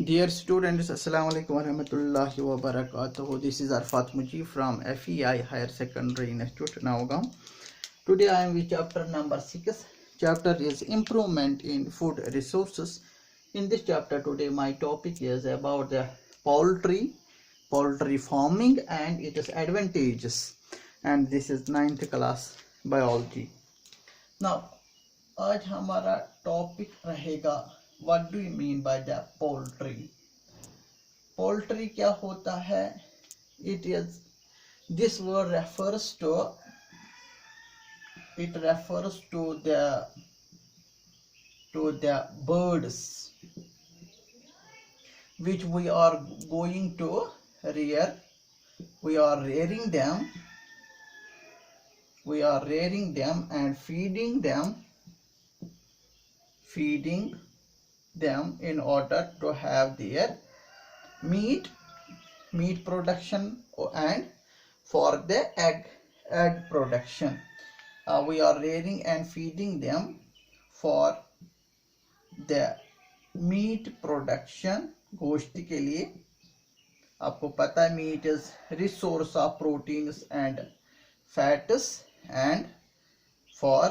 Dear students, Assalamu alaikum warahmatullahi wabarakatuh. This is Arfat Mujib from FEI Higher Secondary Institute, Navagam. Today I am with chapter number 6. Chapter is Improvement in Food Resources. In this chapter today my topic is about the poultry farming and its advantages. And this is 9th class biology. Now, आज हमारा topic रहेगा what do you mean by the poultry. Poultry क्या होता है? It is this word refers to the birds which we are going to rear. We are rearing them and feeding them in order to have their meat production and for the egg production. We are rearing and feeding them for the meat production. गोश्त के लिए आपको पता है meat is resource of proteins and fats and for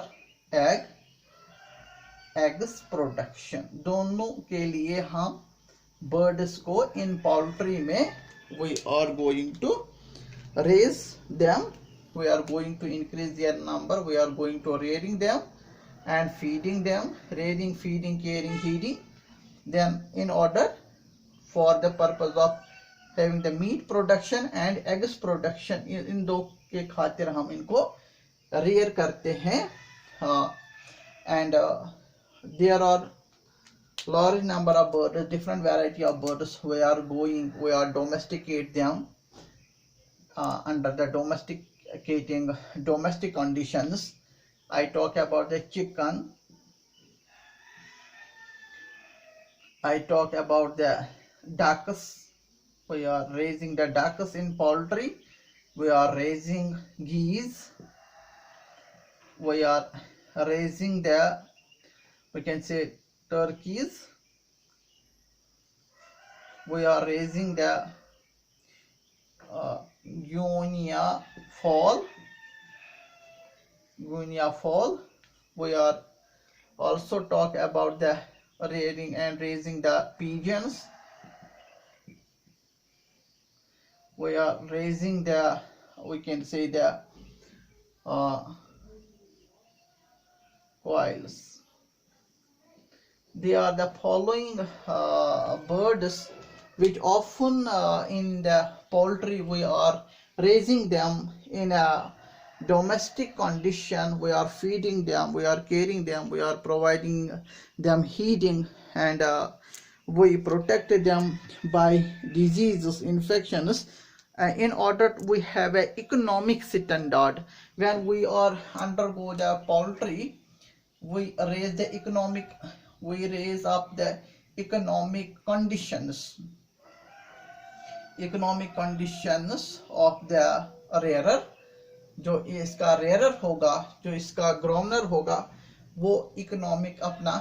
eggs production. दोनों के लिए हम बर्ड्स को इन पोल्ट्री में we are going to raise them, we are going to increase their number, we are going to rearing them and feeding them, rearing, feeding, caring, feeding them in order for the purpose of having the meat production and eggs production. इन दो के खातिर हम इनको rear करते हैं. And there are large number of birds, different variety of birds. We are domesticate them under the domestic conditions. I talk about the chicken, I talk about the ducks. We are raising the ducks in poultry. We are raising geese. We are raising we can say turkeys. We are raising the guinea fowl. We are also talk about the rearing and raising the pigeons. We are raising we can say the quails. They are the following birds which often in the poultry we are raising them in a domestic condition. We are feeding them, we are caring them, we are providing them heating, and we protect them by diseases, infections. In order we have a economic standard. When we are undergo the poultry, we raise up the economic conditions of the rearer. जो इसका rarer होगा, जो इसका ग्रोनर होगा, वो economic अपना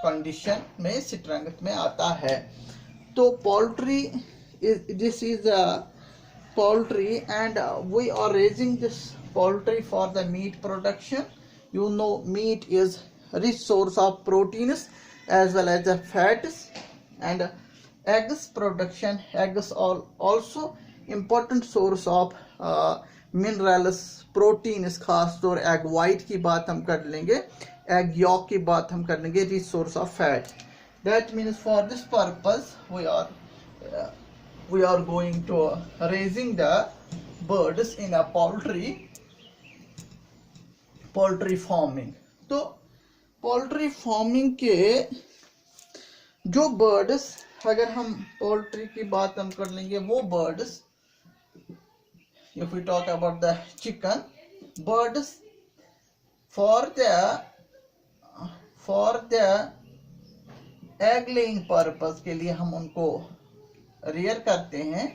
condition में strength में आता है. तो poultry this is poultry, and we are raising this poultry for the meat production. You know, meat is rich source of proteins as well as the fats, and eggs production. Eggs are also important source of minerals, proteins. खास तौर egg white की बात हम कर लेंगे, egg York की बात हम कर लेंगे, rich source of fat. That means for this purpose we are going to raising the birds in a poultry farming. तो पोल्ट्री फार्मिंग के जो बर्ड्स, अगर हम पोल्ट्री की बात हम कर लेंगे, वो birds, if we talk about the chicken, birds for the egg laying purpose के लिए हम उनको rear करते हैं,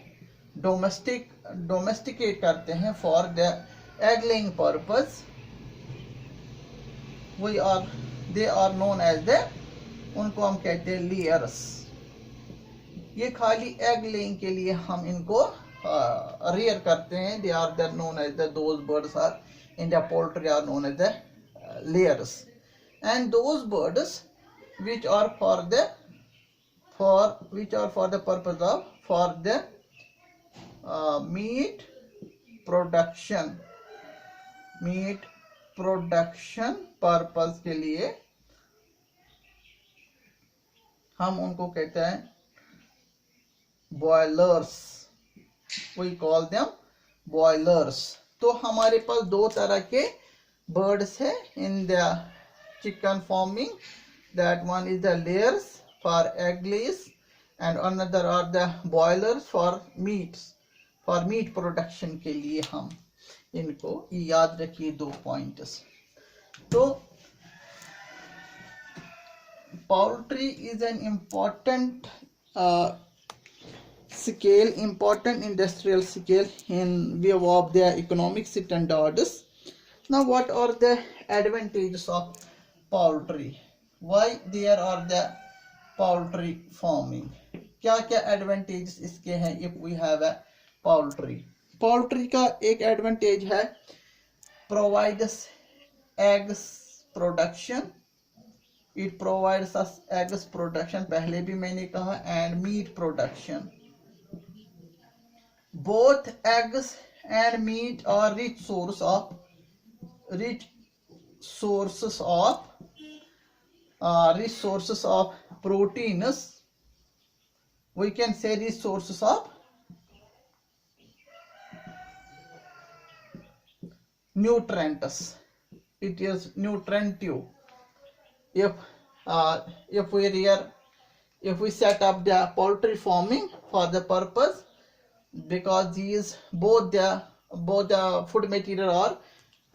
domesticate करते हैं for the egg laying purpose. they are known as the, उनको हम कहते हैं लेयर्स. ये खाली एग लेइंग के लिए हम इनको rear करते हैं. They are then known as those birds are in the poultry are known as the layers. And those birds which are for the purpose of for the meat production purpose के लिए हम उनको कहते हैं boilers. We call them boilers. तो हमारे पास दो तरह के बर्ड्स है in the chicken farming. That one is the layers for egg less and another are the boilers for meat production के लिए. हम इनको याद रखिए दो पॉइंट्स. तो poultry is an important important industrial scale in view of their economic standards. Now what are the advantages of poultry? Why there are the poultry farming? क्या क्या advantages इसके हैं if we have a poultry? Poultry का एक advantage है provides eggs production. It provides us eggs production, पहले भी मैंने कहा, and meat production. Both eggs and meat are rich sources of proteins. We can say rich sources of nutrients. It is nutritive. If we set up the poultry farming for the purpose, because these both the food material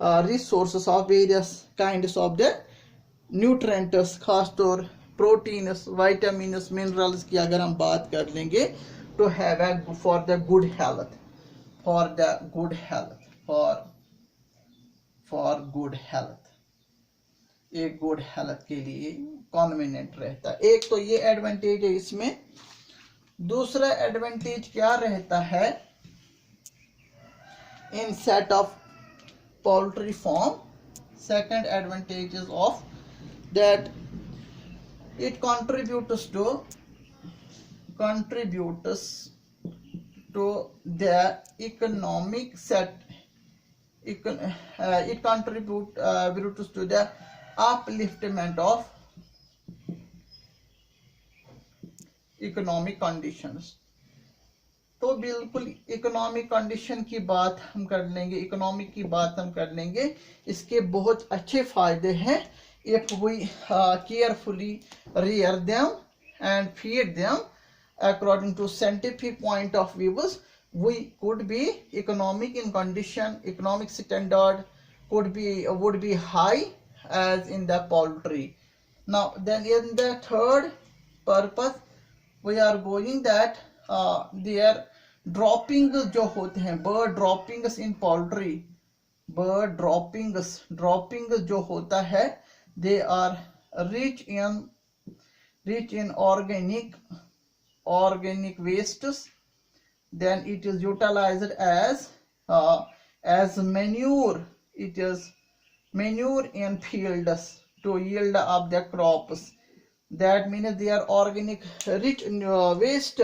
are resources of various kinds of the nutrients, खासतौर proteins, vitamins, minerals की अगर हम बात कर लेंगे to have a for the good health एक good health के लिए कॉन्वेनिएंट रहता है. एक तो ये एडवांटेज है इसमें. दूसरा एडवांटेज क्या रहता है in set of poultry farm? Second advantage is of that it contributes to the economic set. It contributes to the upliftment of economic conditions. तो बिल्कुल इकोनॉमिक कंडीशन की बात हम कर लेंगे, इकोनॉमिक की बात हम कर लेंगे. इसके बहुत अच्छे फायदे हैं. if we carefully rear them and feed them according to scientific point of views, we could be economic in condition, economic standard would be high as in the poultry. Now then in the third purpose we are going that their droppings जो होते हैं, bird droppings in poultry, bird droppings जो होता है, they are rich in organic wastes. Then it is utilized as manure. It is manure in fields to yield up the crops. That means they are organic rich in waste.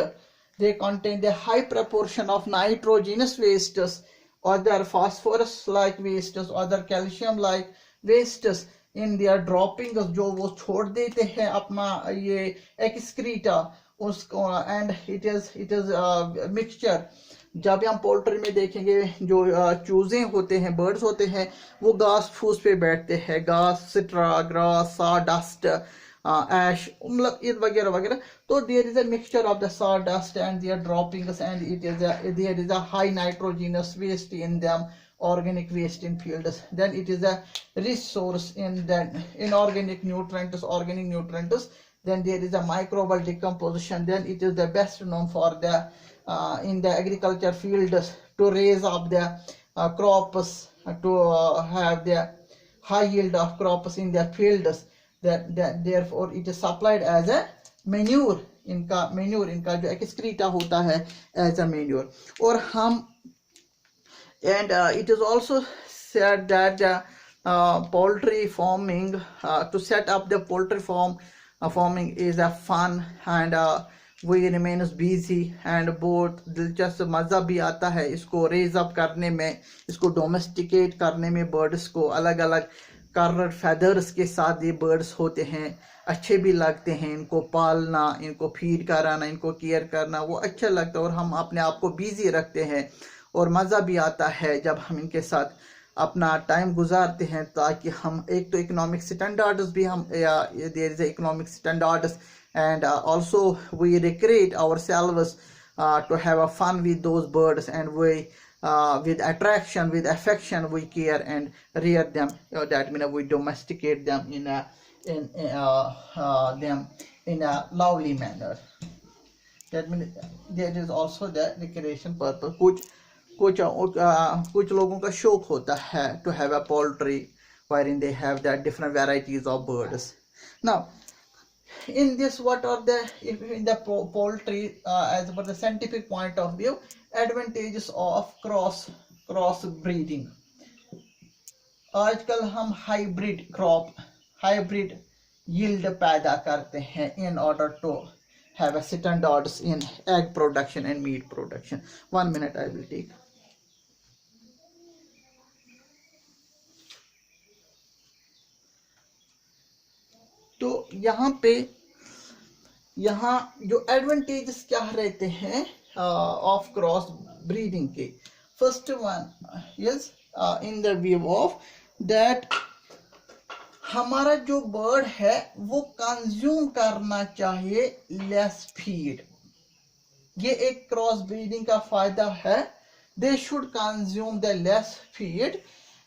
They contain the high proportion of nitrogenous wastes, other phosphorus like wastes, other calcium like wastes in their droppings जो वो छोड़ देते हैं अपना ये excreta उसको. and it is mixture. जब हम पोल्ट्री में देखेंगे जो चूजे होते हैं, बर्ड्स होते हैं, वो घास फूस पे बैठते हैं, घास, स्ट्रा ग्रास, sawdust, ash, मतलब ये वगैरह वगैरह. तो there is a mixture of the sawdust and their droppings, and there is a high nitrogenous waste in them, organic waste in fields. Then it is a resource in inorganic nutrients, organic nutrients. Then there is a microbial decomposition. Then it is the best known for the in the agriculture fields to raise up the crops, to have the high yield of crops in their fields. That therefore it is supplied as a manure इनका जो excreta होता है as a manure. और हम and it is also said that poultry farming, to set up the poultry farming is a fun, and we remains busy and बहुत दिलचस्प मज़ा भी आता है इसको रेज अप करने में, इसको डोमेस्टिकेट करने में। बर्ड्स को अलग अलग कलर फेदर्स के साथ ये बर्ड्स होते हैं, अच्छे भी लगते हैं। इनको पालना, इनको फीड कराना, इनको केयर करना वो अच्छा लगता है, और हम अपने आप को बिजी रखते हैं और मज़ा भी आता है जब हम इनके साथ अपना टाइम गुजारते हैं। ताकि हम एक तो इकोनॉमिक स्टैंडर्ड्स भी हम there is economic standards, and also we recreate ourselves to have a fun with those birds, and we with attraction, with affection, we care and rear them. That means we domesticate them in a lovely manner. That means there is also the recreation purpose. कुछ लोगों का शौक होता है to have a poultry wherein they have the different varieties of birds. Now in this, what are the in the poultry as per the scientific point of view, advantages of cross breeding? आजकल हम hybrid yield पैदा करते हैं in order to have a standards in egg production and meat production. 1 minute I will take. तो यहाँ जो advantages क्या रहते हैं ऑफ क्रॉस ब्रीडिंग के, first one is in the view of that हमारा जो बर्ड है वो कंज्यूम करना चाहिए लेस फीड। ये एक क्रॉस ब्रीडिंग का फायदा है। They should consume the less feed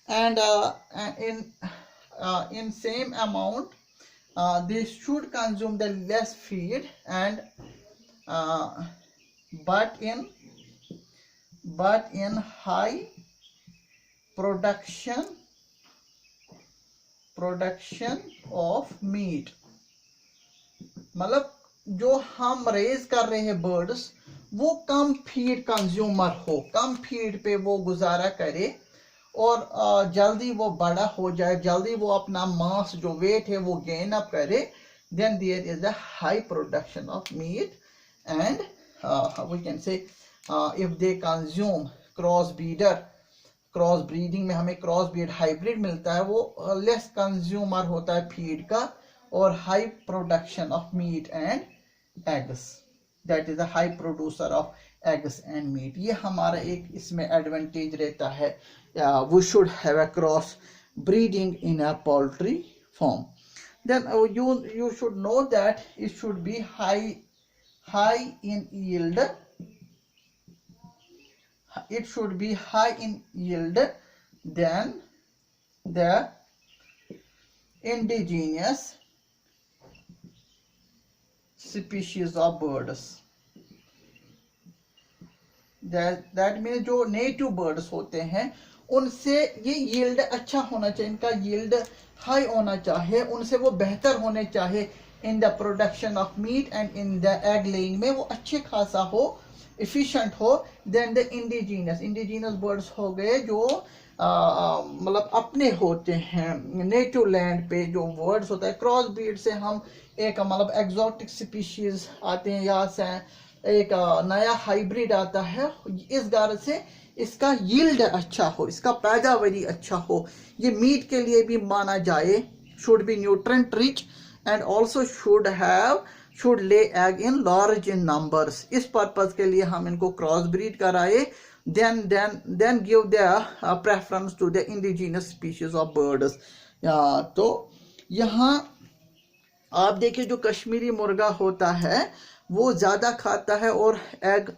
and in same amount they should consume the less feed and but in high production of meat। मतलब जो हम रेज कर रहे हैं बर्ड्स वो कम फीड कंज्यूमर हो, कम फीड पे वो गुजारा करे और जल्दी वो बड़ा हो जाए, जल्दी वो अपना मास जो वेट है वो गेन अप करे। Then there is a high production of meat and we can say if they consume cross breeding में हमें क्रॉस ब्रीड हाइब्रिड मिलता है, वो लेस कंज्यूमर होता है फीड का और high production of meat and eggs. That is a high producer of eggs and meat. ये हमारा एक इसमें एडवांटेज रहता है। We should have a cross breeding in a poultry farm. Then you should know that it should be high in yield. It should be high in yield than the indigenous species of birds. That means जो native birds होते हैं उनसे ये yield अच्छा होना चाहिए, इनका yield high होना चाहिए, उनसे वो बेहतर होने चाहिए in the production of meat and in the egg laying में वो अच्छे खासा हो, एफिशिएंट हो देन द इंडिजीनियस बर्ड्स हो गए जो मतलब अपने होते हैं नेटिव लैंड पे जो बर्ड्स होता है। क्रॉस ब्रीड से हम एक मतलब एग्जॉटिक स्पीशीज आते हैं, यहाँ से एक नया हाइब्रिड आता है, इस गर्ज से इसका यील्ड अच्छा हो, इसका पैदावारी अच्छा हो, ये मीट के लिए भी माना जाए, should be nutrient rich and also should ले egg in large in numbers. इस पर्पज के लिए हम इनको क्रॉस ब्रीड कराए। then give the preference to the indigenous species of birds। तो यहाँ आप देखिए जो कश्मीरी मुर्गा होता है वो ज़्यादा खाता है और एग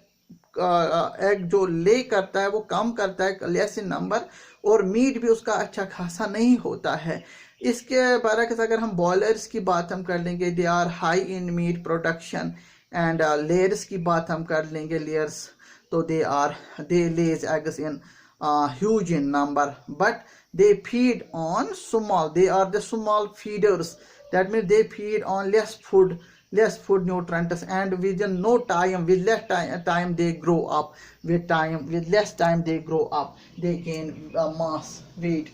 जो ले करता है वो कम करता है, लेस इन नंबर, और मीट भी उसका अच्छा खासा नहीं होता है। इसके बरक्स अगर हम बॉयलर्स की बात हम कर लेंगे, they are high in meat production, and layers की बात हम कर लेंगे, लेयर्स तो they lays eggs in huge in number, but they feed on small, they are the small feeders, that means they feed on less food less food nutrients, and within no time, with less time they grow up, with less time they grow up, they gain mass weight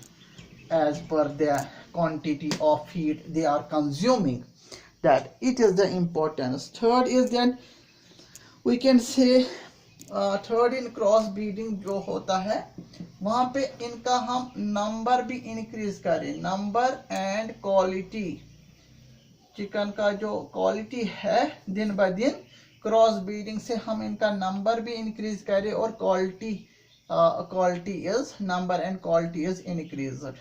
as per their quantity of feed they are consuming. That it is the importance. Third is that we can say third in cross breeding जो होता है वहां पे इनका हम number भी increase करें, number and quality. Chicken का जो क्वालिटी है दिन ब दिन क्रॉस ब्रीडिंग से हम इनका नंबर भी इंक्रीज करें और quality is number and quality is increased.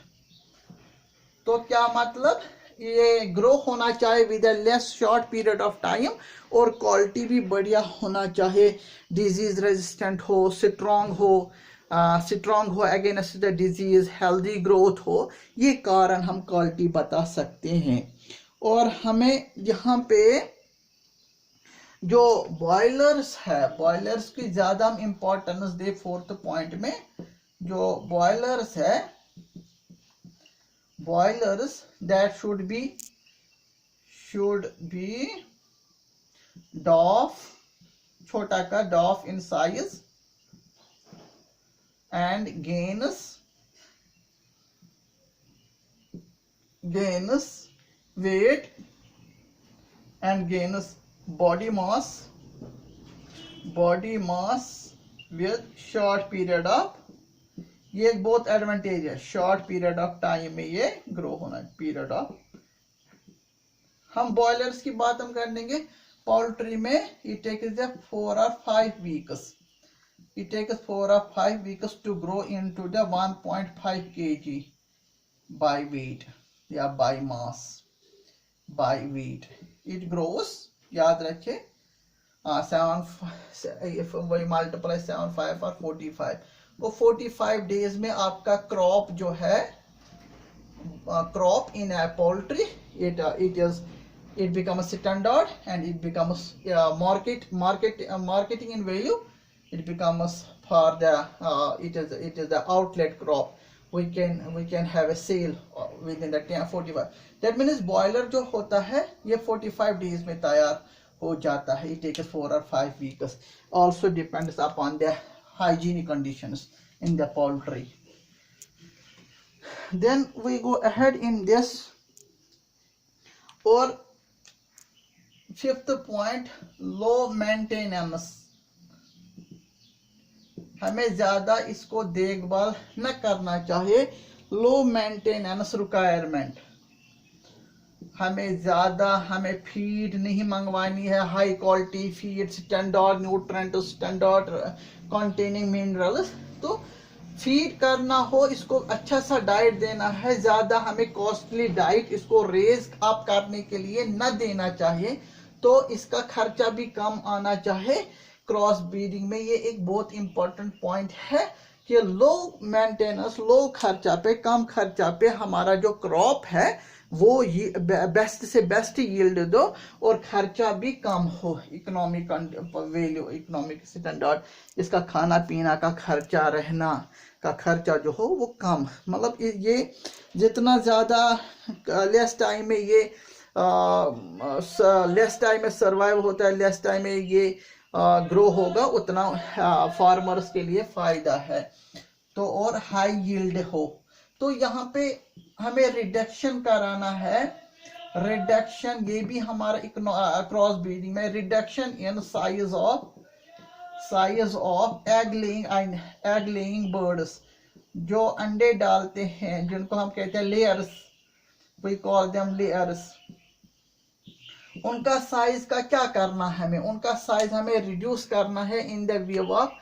तो क्या मतलब, ये ग्रो होना चाहिए with a less short period of time और क्वालिटी भी बढ़िया होना चाहिए, डिजीज रेजिस्टेंट हो, स्ट्रॉन्ग हो against the disease, healthy growth हो। ये कारण हम क्वालिटी बता सकते हैं। और हमें यहाँ पे जो बॉयलर्स है, बॉयलर्स की ज़्यादा हम इम्पोर्टेंस दे फोर्थ पॉइंट में। जो बॉयलर्स है, boilers that should be dwarf, छोटा का dwarf in size and gains weight and gains body mass with short period of, ये एक बहुत एडवांटेज है, शॉर्ट पीरियड ऑफ टाइम में ये ग्रो होना, पीरियड ऑफ। हम बॉयलर्स की बात हम कर लेंगे। पोल्ट्री में it takes 4 or 5 weeks, it takes 4 or 5 weeks to grow into the 1.5 kg by weight या by mass, by weight it grows, याद रखे 7 मल्टीप्लाई 7 5 और 45, वो 45 डेज में आपका क्रॉप जो है, crop in A poultry, it becomes standard and it becomes marketing in value, it becomes for the it is the outlet crop, we can have a sale within the 45, that means boiler जो होता है ये 45 days में तैयार हो जाता है, it takes 4 or 5 weeks, also depends upon the hygienic conditions in the poultry. Then we go ahead in this, or fifth point, low maintenance, हमें ज्यादा इसको देखभाल न करना चाहिए। लो मेंटेनेंस रिक्वायरमेंट, हमें फीड नहीं मंगवानी है, high quality feed, standard nutrient, standard containing minerals. तो फीड करना हो, इसको अच्छा सा डाइट देना है, ज्यादा हमें कॉस्टली डाइट इसको रेज अप करने के लिए न देना चाहिए, तो इसका खर्चा भी कम आना चाहिए। क्रॉस ब्रीडिंग में ये एक बहुत इंपॉर्टेंट पॉइंट है कि लो मेंटेनेंस, लो खर्चा पे, कम खर्चा पे हमारा जो क्रॉप है वो बेस्ट से बेस्ट यील्ड दो और खर्चा भी कम हो, इकोनॉमिक वैल्यू, इकोनॉमिक स्टैंडर्ड, इसका खाना पीना का खर्चा, रहना का खर्चा जो हो वो कम। मतलब ये जितना ज़्यादा लेस टाइम में ये लेस टाइम में सर्वाइव होता है, लेस टाइम में ये ग्रो होगा, उतना फार्मर्स के लिए फ़ायदा है। तो और हाई यील्ड हो, तो यहाँ पे हमें रिडक्शन कराना है। रिडक्शन ये भी हमारा क्रॉस ब्रीडिंग में, reduction in size of egg laying birds, जो अंडे डालते हैं, जिनको हम कहते हैं layers, we call them layers. उनका साइज का क्या करना है, उनका साइज हमें रिड्यूस करना है इन द वे ऑफ,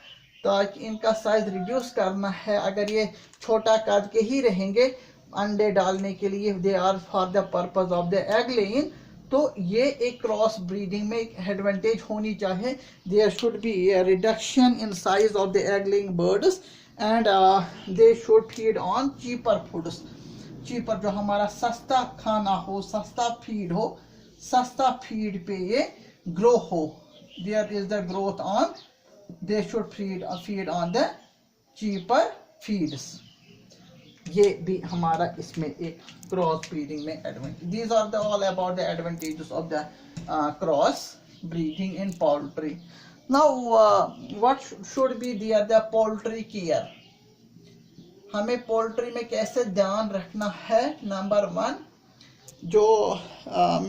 ताकि इनका साइज रिड्यूस करना है। अगर ये छोटा कद के ही रहेंगे अंडे डालने के लिए, they are for the purpose of the egg laying, तो ये एक क्रॉस ब्रीडिंग में एक एडवांटेज होनी चाहिए। There should be a reduction in size of the egg laying birds and they should feed on cheaper foods, cheaper जो हमारा सस्ता खाना हो, सस्ता फीड हो, सस्ता फीड पे ये ग्रो हो। There is the growth on, they should feed on the cheaper feeds। ये भी हमारा इसमें एक क्रॉस ब्रीडिंग में advantage. These are the all about the advantages of the cross breeding in poultry. Now what should be there? The poultry care. हमें poultry में कैसे ध्यान रखना है? नंबर 1, जो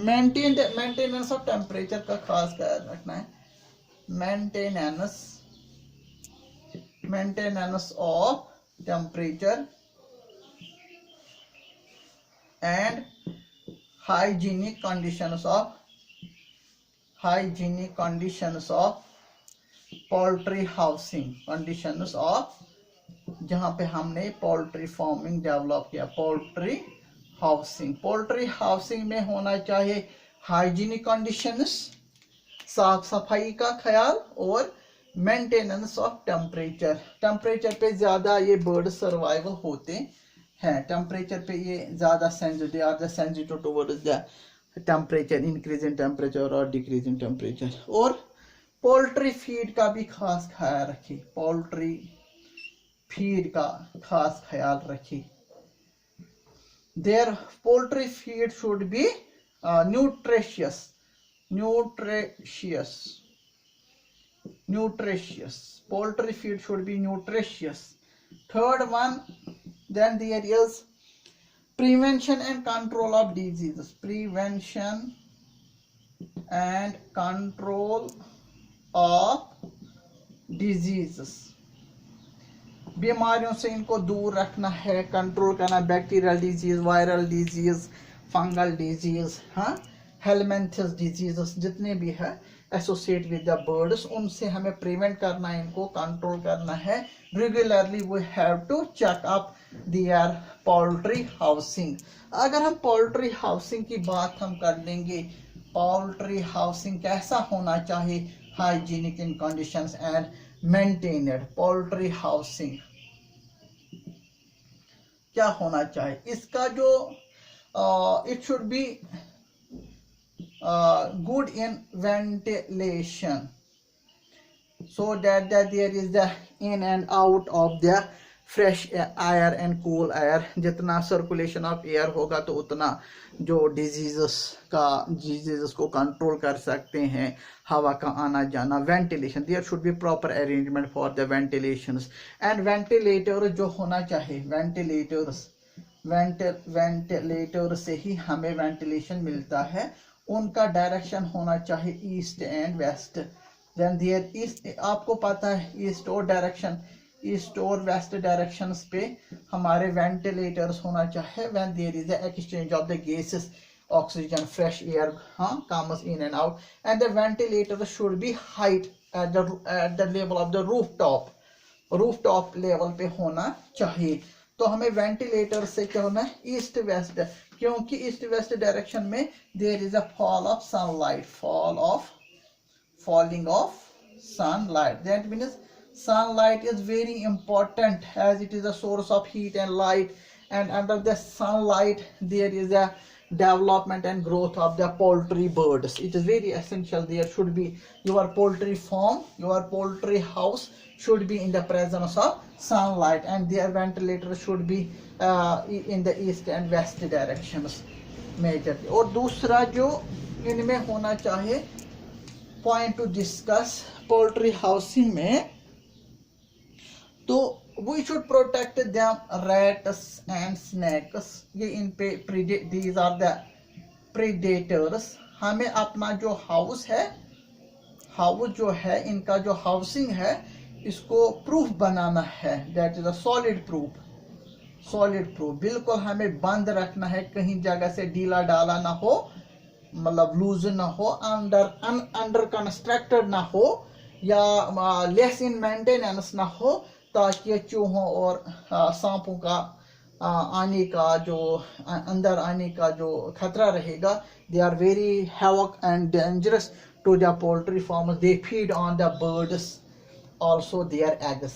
मेंटेनेंस ऑफ टेम्परेचर का खास ख्याल रखना है. Maintenance of temperature and hygienic conditions of poultry housing. conditions of जहाँ पे हमने पोल्ट्री फार्मिंग डेवलप किया. पोल्ट्री हाउसिंग में होना चाहिए हाइजीनिक कंडीशंस, साफ सफाई का ख्याल, और मेंटेनेंस ऑफ टेम्परेचर पे ज़्यादा ये बर्ड सर्वाइवल होते हैं. टेम्परेचर पे ये ज़्यादा sensitive towards the temperature, increase in temperature और डिक्रीज इन टेम्परेचर. और पोल्ट्री फीड का भी खास ख्याल रखिए. पोल्ट्री फीड का खास ख्याल रखिए. There poultry feed should be nutritious. Poultry feed should be nutritious. Third one, then there is prevention and control of diseases. बीमारियों से इनको दूर रखना है, कंट्रोल करना. Bacterial disease, viral disease, fungal disease, helminths diseases जितने भी है एसोसिएट विद द बर्ड्स, उनसे हमें प्रिवेंट करना है, इनको कंट्रोल करना है. Regularly we have to check up there poultry housing. अगर हम पोल्ट्री हाउसिंग की बात हम कर लेंगे, पोल्ट्री हाउसिंग कैसा होना चाहिए? Hygienic in conditions and maintained. Poultry housing क्या होना चाहिए? इसका जो it should be good in ventilation, so that there is the in and out of the fresh air and cool air. जितना सर्कुलेशन ऑफ एयर होगा तो उतना जो डिजीजेस को कंट्रोल कर सकते हैं, हवा का आना जाना. Ventilation, there should be proper arrangement for the ventilations. And ventilator जो होना चाहिए, वेंटिलेटर से ही हमें वेंटिलेशन मिलता है. उनका डायरेक्शन होना चाहिए east and west. Then there east, आपको पता है ईस्ट और वेस्ट डायरेक्शंस पे हमारे वेंटिलेटर्स होना चाहिए. When there is the exchange of the gases, oxygen, fresh air comes in and out. And the ventilator should be height at the level of the rooftop level पे होना चाहिए. तो हमें ventilator से क्या होना है? ईस्ट वेस्ट, क्योंकि ईस्ट वेस्ट डायरेक्शन में there is a fall of sunlight, falling of sunlight. That means sunlight is very important as it is a source of heat and light, and under the sunlight there is a development and growth of the poultry birds. It is very essential. There should be your poultry farm, your poultry house should be in the presence of sunlight, and their ventilator should be in the east and west directions majorly. और दूसरा जो इनमें होना चाहिए point to discuss poultry housing में, तो we should protect them rats and snakes. ये इन पे दीज आर द प्रेडेटर्स. हमें अपना जो हाउस जो है इनका जो हाउसिंग है इसको प्रूफ बनाना है. That is a solid proof. बिल्कुल हमें बंद रखना है, कहीं जगह से ढीला डाला ना हो, मतलब लूज ना हो, अंडर कंस्ट्रक्टेड ना हो, या लेस इन मेंटेनेंस ना हो, ताकि चूहों और सांपों का आने का जो अंदर आने का जो खतरा रहेगा. They are very havoc and dangerous to the poultry farmers. They feed on the birds, also their eggs.